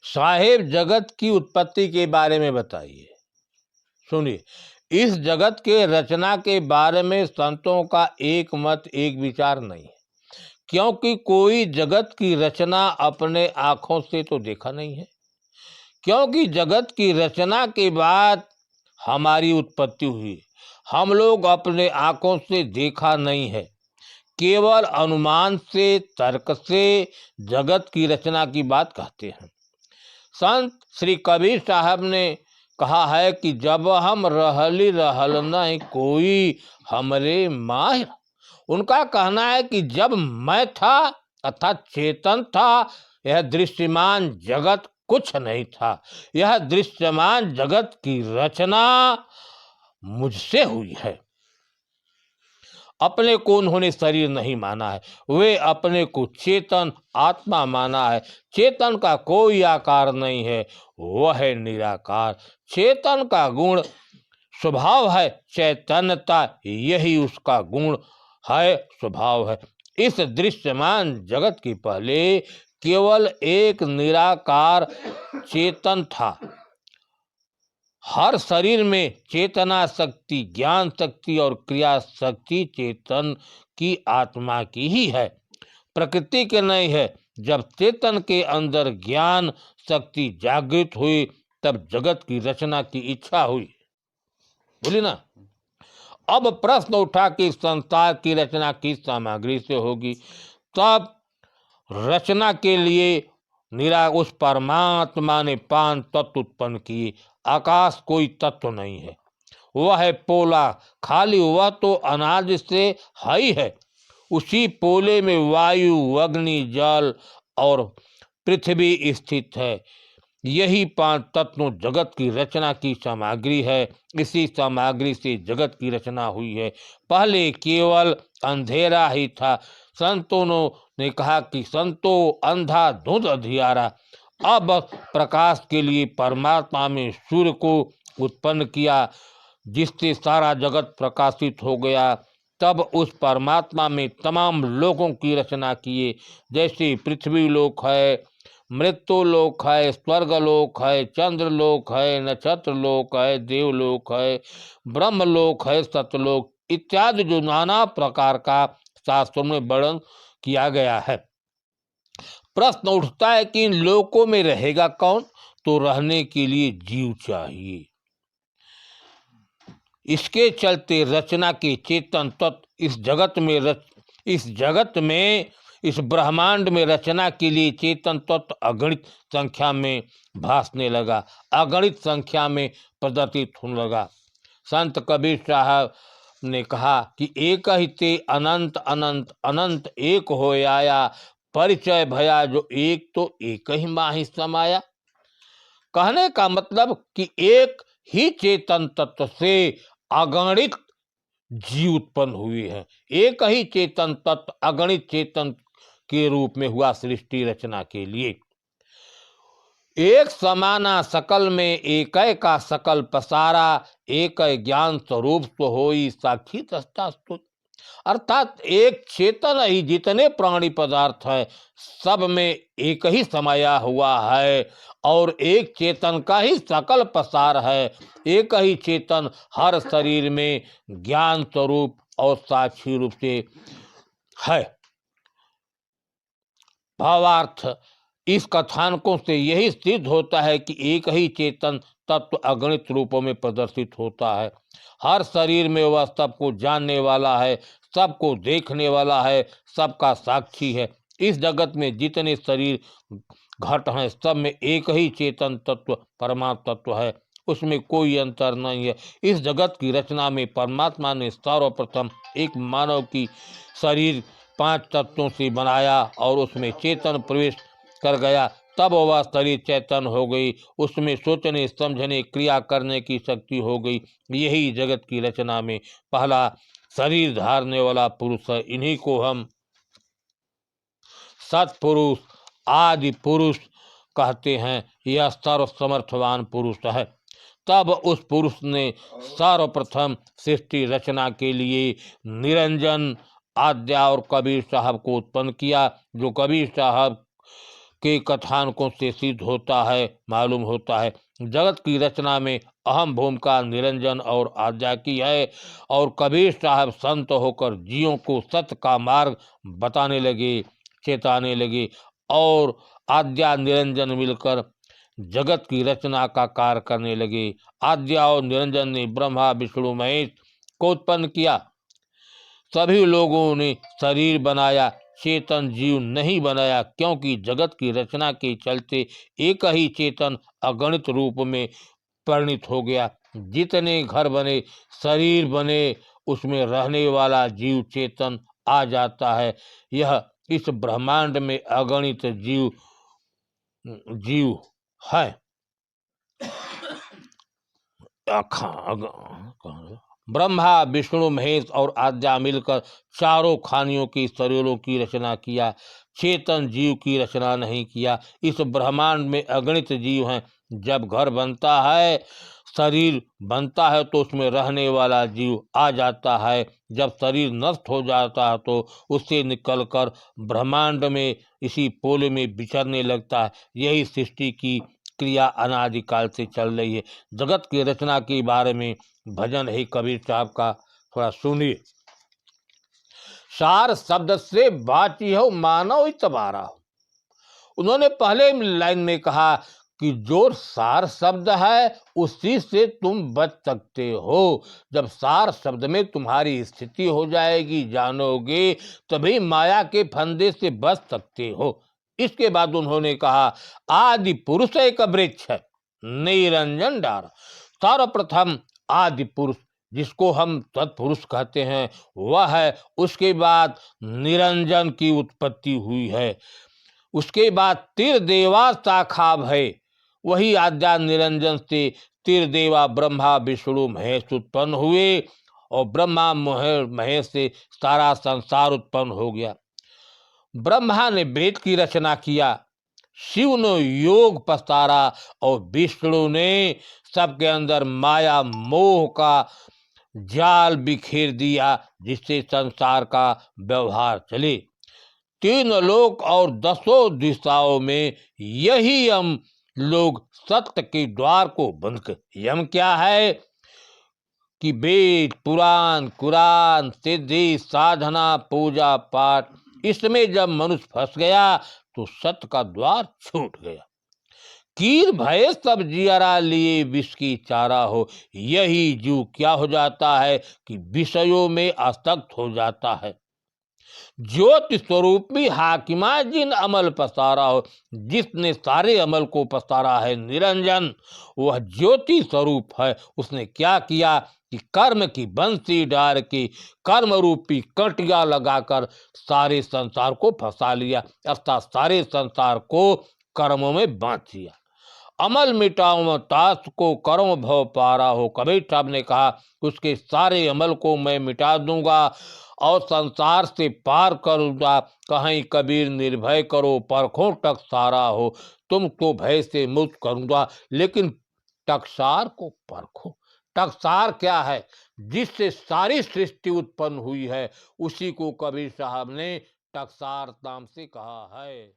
साहेब जगत की उत्पत्ति के बारे में बताइए। सुनिए, इस जगत के रचना के बारे में संतों का एक मत एक विचार नहीं है, क्योंकि कोई जगत की रचना अपने आंखों से तो देखा नहीं है, क्योंकि जगत की रचना के बाद हमारी उत्पत्ति हुई। हम लोग अपने आंखों से देखा नहीं है, केवल अनुमान से, तर्क से जगत की रचना की बात कहते हैं। संत श्री कबीर साहब ने कहा है कि जब हम रहली रहल नहीं कोई हमरे माहिर। उनका कहना है कि जब मैं था अर्थात चेतन था, यह दृश्यमान जगत कुछ नहीं था। यह दृश्यमान जगत की रचना मुझसे हुई है। अपने को उन्होंने शरीर नहीं माना है, वे अपने को चेतन आत्मा माना है। चेतन का कोई आकार नहीं है, वह है निराकार। चेतन का गुण स्वभाव है चैतन्यता, यही उसका गुण है, स्वभाव है। इस दृश्यमान जगत के पहले केवल एक निराकार चेतन था। हर शरीर में चेतना शक्ति, ज्ञान शक्ति और क्रिया शक्ति चेतन की आत्मा की ही है, प्रकृति के नहीं है। जब चेतन के अंदर ज्ञान शक्ति जागृत हुई तब जगत की रचना की इच्छा हुई। बोली ना। अब प्रश्न उठा कि संसार की रचना किस सामग्री से होगी। तब रचना के लिए उस परमात्मा ने 5 तत्व उत्पन्न किए। आकाश कोई तत्व नहीं है, वह है पोला, खाली वह तो अनाज से ही है। उसी पोले में वायु, अग्नि, जल और पृथ्वी स्थित है। यही 5 तत्वों जगत की रचना की सामग्री है। इसी सामग्री से जगत की रचना हुई है। पहले केवल अंधेरा ही था। संतों ने कहा कि संतो अंधा धुंध अधियारा। अब प्रकाश के लिए परमात्मा में सूर्य को उत्पन्न किया, जिससे सारा जगत प्रकाशित हो गया। तब उस परमात्मा में तमाम लोकों की रचना किए, जैसे पृथ्वी लोक है, मृत्यु लोक है, स्वर्ग लोक है, चंद्र लोक है, नक्षत्र लोक है, देवलोक है, ब्रह्म लोक है, सतलोक इत्यादि जो नाना प्रकार का शास्त्रों में वर्णन किया गया है। प्रश्न उठता है कि इन लोकों में रहेगा कौन? तो रहने के लिए जीव चाहिए। इसके चलते रचना के चेतन तत्व इस ब्रह्मांड में रचना के लिए चेतन तत्व अगणित संख्या में भासने लगा, अगणित संख्या में प्रदर्शित होने लगा। संत कबीर साहब ने कहा कि एक ही ते अनंत अनंत अनंत एक हो आया, परिचय भया जो एक तो एक ही माही समाया। कहने का मतलब कि एक ही चेतन तत्व से अगणित जीव उत्पन्न हुए हैं। एक ही चेतन तत्व अगणित चेतन के रूप में हुआ सृष्टि रचना के लिए। एक समाना सकल में एक का सकल पसारा, एक ज्ञान स्वरूप तो होई साक्षी तस्तास्तुत। अर्थात एक चेतन ही जितने प्राणी पदार्थ है सब में एक ही समाया हुआ है और एक चेतन का ही सकल पसार है। एक ही चेतन हर शरीर में ज्ञान स्वरूप और साक्षी रूप से है। भावार्थ इस कथानकों से यही सिद्ध होता है कि एक ही चेतन तत्व अगणित रूपों में प्रदर्शित होता है। हर शरीर में वह सबको जानने वाला है, सबको देखने वाला है, सबका साक्षी है। इस जगत में जितने शरीर घट हैं सब में एक ही चेतन तत्व परमात्मा तत्व है, उसमें कोई अंतर नहीं है। इस जगत की रचना में परमात्मा ने सर्वप्रथम एक मानव की शरीर 5 तत्वों से बनाया और उसमें चेतन प्रवेश कर गया। तब वह शरीर चैतन्य हो गई, उसमें सोचने समझने क्रिया करने की शक्ति हो गई। यही जगत की रचना में पहला शरीर धारने वाला पुरुष है। इन्हीं को हम सत्पुरुष आदि पुरुष कहते हैं। यह सर्वसमर्थवान पुरुष है। तब उस पुरुष ने सर्वप्रथम सृष्टि रचना के लिए निरंजन आद्या और कबीर साहब को उत्पन्न किया, जो कबीर साहब के कथानकों से सिद्ध होता है, मालूम होता है। जगत की रचना में अहम भूमिका निरंजन और आद्या की है, और कबीर साहब संत होकर जीवों को सत्य का मार्ग बताने लगे, चेताने लगे, और आद्या निरंजन मिलकर जगत की रचना का कार्य करने लगे। आद्या और निरंजन ने ब्रह्मा विष्णु महेश को उत्पन्न किया। सभी लोगों ने शरीर बनाया, चेतन जीव नहीं बनाया, क्योंकि जगत की रचना के चलते एक ही चेतन अगणित रूप में परिणित हो गया। जितने घर बने, शरीर बने, उसमें रहने वाला जीव चेतन आ जाता है। यह इस ब्रह्मांड में अगणित जीव जीव है। ब्रह्मा विष्णु महेश और आद्या मिलकर चारों खानियों की शरीरों की रचना किया, चेतन जीव की रचना नहीं किया। इस ब्रह्मांड में अगणित जीव हैं। जब घर बनता है, शरीर बनता है, तो उसमें रहने वाला जीव आ जाता है। जब शरीर नष्ट हो जाता है तो उससे निकलकर ब्रह्मांड में इसी पोले में विचरने लगता है। यही सृष्टि की क्रिया अनादिकाल से चल रही है। जगत की रचना के बारे में भजन है कबीर साहब का, थोड़ा सुनिए। सार शब्द से बाची हो मानव इतबारा हो। उन्होंने पहले लाइन में कहा कि जो सार शब्द है उसी से तुम बच सकते हो। जब सार शब्द में तुम्हारी स्थिति हो जाएगी, जानोगे, तभी माया के फंदे से बच सकते हो। इसके बाद उन्होंने कहा आदि पुरुष एक वृक्ष है, निरंजन डार। सर्वप्रथम आदि पुरुष जिसको हम तत्पुरुष कहते हैं वह है। उसके बाद निरंजन की उत्पत्ति हुई है। उसके बाद त्रिदेवा शाखा है। वही आद्या निरंजन से त्रिदेवा ब्रह्मा विष्णु महेश उत्पन्न हुए, और ब्रह्मा महेश से सारा संसार उत्पन्न हो गया। ब्रह्मा ने वेद की रचना किया, शिव ने योग पसारा, और विष्णु ने सबके अंदर माया मोह का जाल बिखेर दिया, जिससे संसार का व्यवहार चले। तीन लोक और दसों दिशाओं में यही हम लोग सत्य के द्वार को बंद कर। यम क्या है कि वेद पुराण कुरान सिद्धि साधना पूजा पाठ, इसमें जब मनुष्य फंस गया तो सत्य का द्वार छूट गया। कीर भय सब जियरा लिए विष की चारा हो। यही जीव क्या हो जाता है कि विषयों में आसक्त हो जाता है। ज्योति स्वरूप भी हाकिमा जिन अमल पसारा हो। जिसने सारे अमल को पसारा है निरंजन, वह ज्योति स्वरूप है। उसने क्या किया कि कर्म की बंसी डाल के कर्म रूपी कटिया लगाकर सारे संसार को फंसा लिया, अर्थात सारे संसार को कर्मों में बांध दिया। अमल मिटाऊं ताश को कर्म भव पारा हो। कबीर साहब ने कहा उसके सारे अमल को मैं मिटा दूंगा और संसार से पार करूंगा। कहीं कबीर निर्भय करो परखों टकसारा हो। तुमको भय से मुक्त करूंगा, लेकिन टकसार को परखो। टकसार क्या है? जिससे सारी सृष्टि उत्पन्न हुई है, उसी को कबीर साहब ने टकसार नाम से कहा है।